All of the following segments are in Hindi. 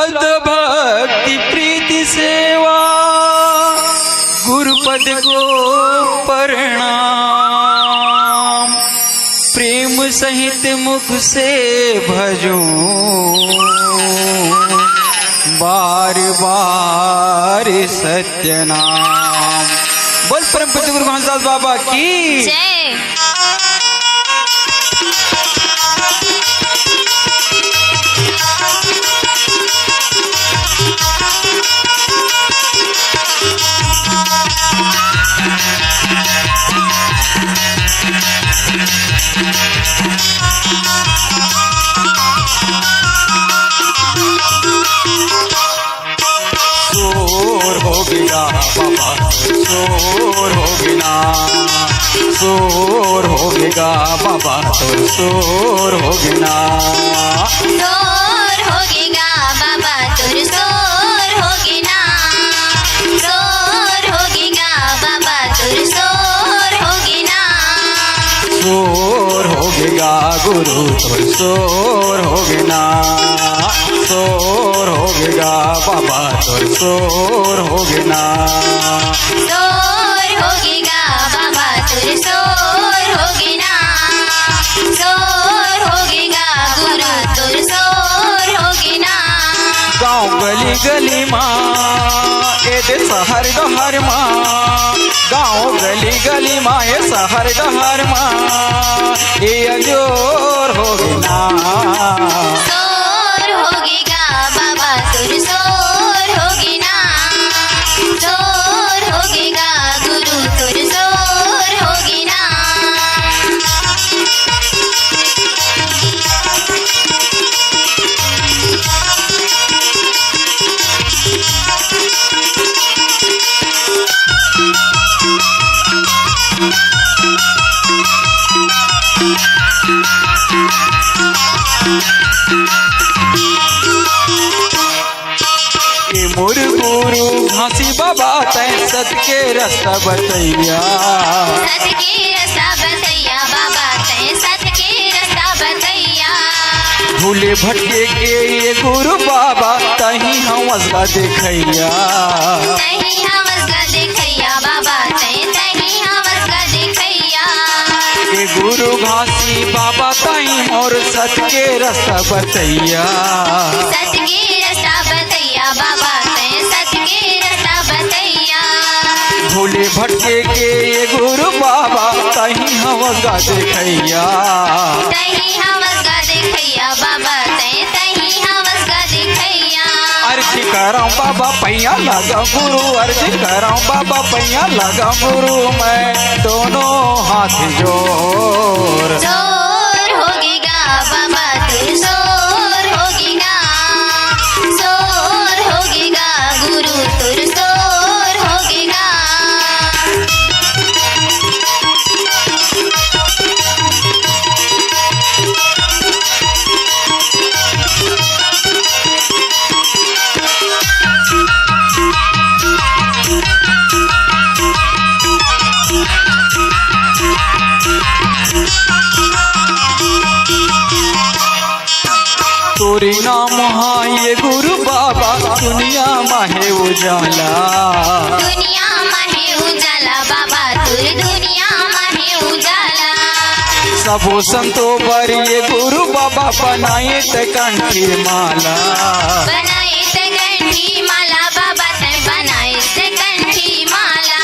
श्रद्ध भक्ति प्रीति सेवा गुरुपद को प्रणाम। प्रेम सहित मुख से भजूं बार बार सत्य नाम। बोल परम पूज्य गुरु घनश्याम बाबा की जय। शोर हो गया बाबा, शोर हो गया, शोर हो गया बाबा, तो शोर हो गया। शोर हो गया बाबा तुर शोर हो गया, शोर हो गया बाबा तुर शोर हो गया। शोर हो गया गुरु तो शोर हो गया, शोर हो गया बाबा तो शोर हो गया। शोर हो गया बाबा तुर शोर हो गया, शोर हो गया गुरु तुर शोर हो गया। गाँव गली गली माँ ए दे शहर गहर माँ, गाँव गली गली माँ ए शहर गहर माँ ये अंजोर हो गया। शोर हो गया बाबा तुर शोर हो गया, शोर हो गया गुरु तुर शोर हो गया। ये मोर गुरु घासी बाबा तै सत के रास्ता बतैया, सत के रास्ता बतैया बाबा तै सत के रास्ता बतैया। भूले भटके के ये गुरु बाबा तही हम असगा देखैया। तही हवस का देखैया बाबा तही हवस का देखैया। ये गुरु घासी बाबा तही और सत के रास्ता बतैया, सत के रास्ता बतैया बाबा तै सत के रास्ता बतैया। भूले भटके के ये गुरु बाबा तही हम असगा देखैया। तही हवस का देखैया बाबा तही हवस का देखैया। अर्जी कराऊं बाबा पैया लगा गुरु, अर्जी कराऊं बाबा पैया लगा गुरु, मैं दोनों हाथ जोड़। शोर हो गया बाबा तुर शोर हो गया, शोर हो गया गुरु तुर शोर हो गया। तोरी नाम ये गुरु बाबा दुनिया माहे उजाला, दुनिया माहे उजाला बाबा तुर दुनिया माहे उजाला। सबो संतो पर ये गुरु बाबा बनाए ते कंठी माला, बनाए ते कंठी माला बाबा ते बनाए ते कंठी माला।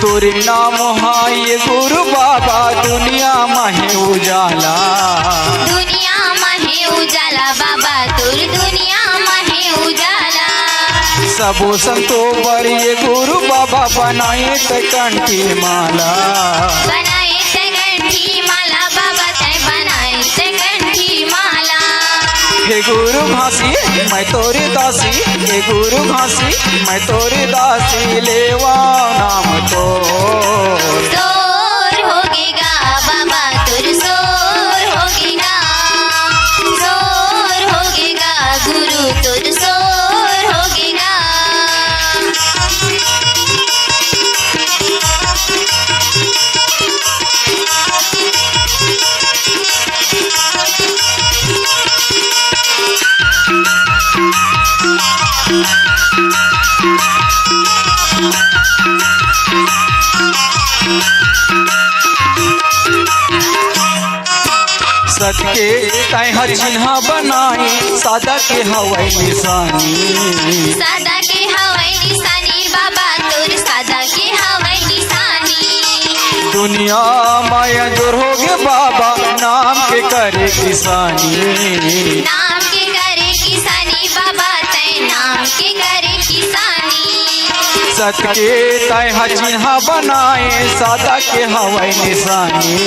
तोरी नाम ये गुरु बाबा दुनिया माहे उजाला, दुनिया माहे उजाला बाबा तुर दुनिया माहे उजाला। सबो संतो पर ये गुरु बाबा बनाए ते कंठी माला। बनाए ते कंठी माला बाबा ते बनाए ते कंठी माला। हे गुरु घासी मैं तोरी दासी, हे गुरु घासी मैं तोरी दासी, लेवा नाम तो। शोर हो गया बाबा तुर शोर हो गया, शोर हो गया गुरु तुर शोर हो गया। सत के तैहा चिन्हा बनाई सादा के हवाई निशानी सादा के हवाई निशानी बाबा तोर सादा के हवाई निशानी दुनिया माया जोर हो गे बाबा नाम के करे किसानी नाम के करे किसानी बाबा तै नाम के करे किसानी सत के तैहा चिन्हा बनाए सादा के हवाई निशानी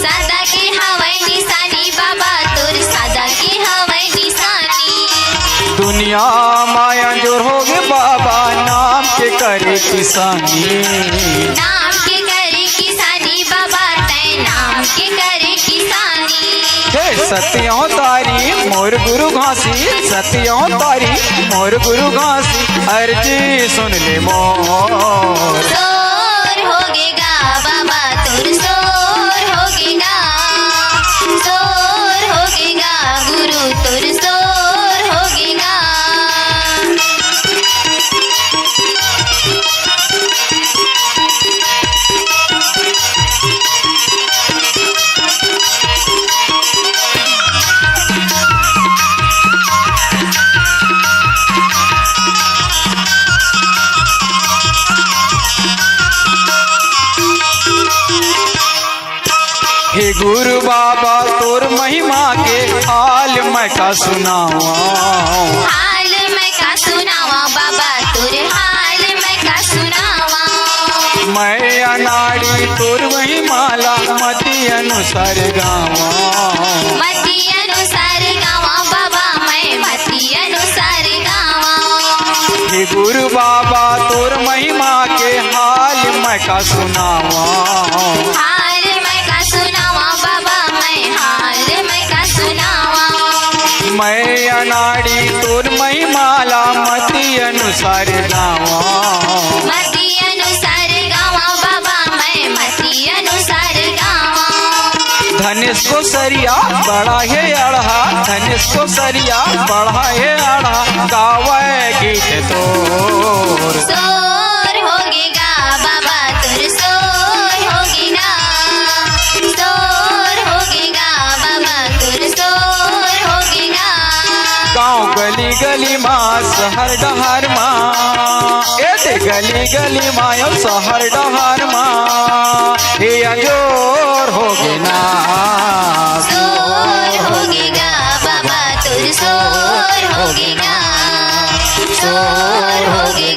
सादा के हवाई निशानी बाबा तोर सादा के हवाई निशानी दुनिया माया जोर हो गे बाबा नाम के करे किसानी नाम के करे किसानी बाबा तै नाम के करे किसानी हे सत्यों तारी मोर गुरु घासी सत्यों तारी मोर गुरु घासी अर्जी सुन ले मोर सोर होगेगा बाबा तोर सोर होगेगा सोर होगेगा गुरु तोर सोर होगेगा हे गुरु बाबा तोर महिमा के हाल मैं का सुनावा हाल मैं का सुनावा बाबा तोर हाल मैं का सुनावा मैं अनाड़ी तोर वही माला मती अनुसार गावा मती अनुसार गावा बाबा मैं मती अनुसार गावा हे गुरु बाबा तोर महिमा के हाल मैं का सुनावा हाल मैं का सुनावा बाबा मैं हाल मैं का सुनावा मैं अनाड़ी तोर महिमाला मती अनुसार गावा मती अनुसार गावा बाबा मैं मती अनुसार गावा धनेश को सरिया बड़ा है अढ़ा धनेश को सरिया बड़ा है अढ़ा गावे गीत तोर सोर होगेगा बाबा तोर सोर होगेगा सोर होगेगा बाबा तोर सोर होगेगा गाँव गली गली माँ शहर डहार माँ ए दे गली गली माँ यो शहर डहार माँ हे अजोर हो गे ना सोर होगेगा बाबा तोर सोर होगेगा सोर होगेगा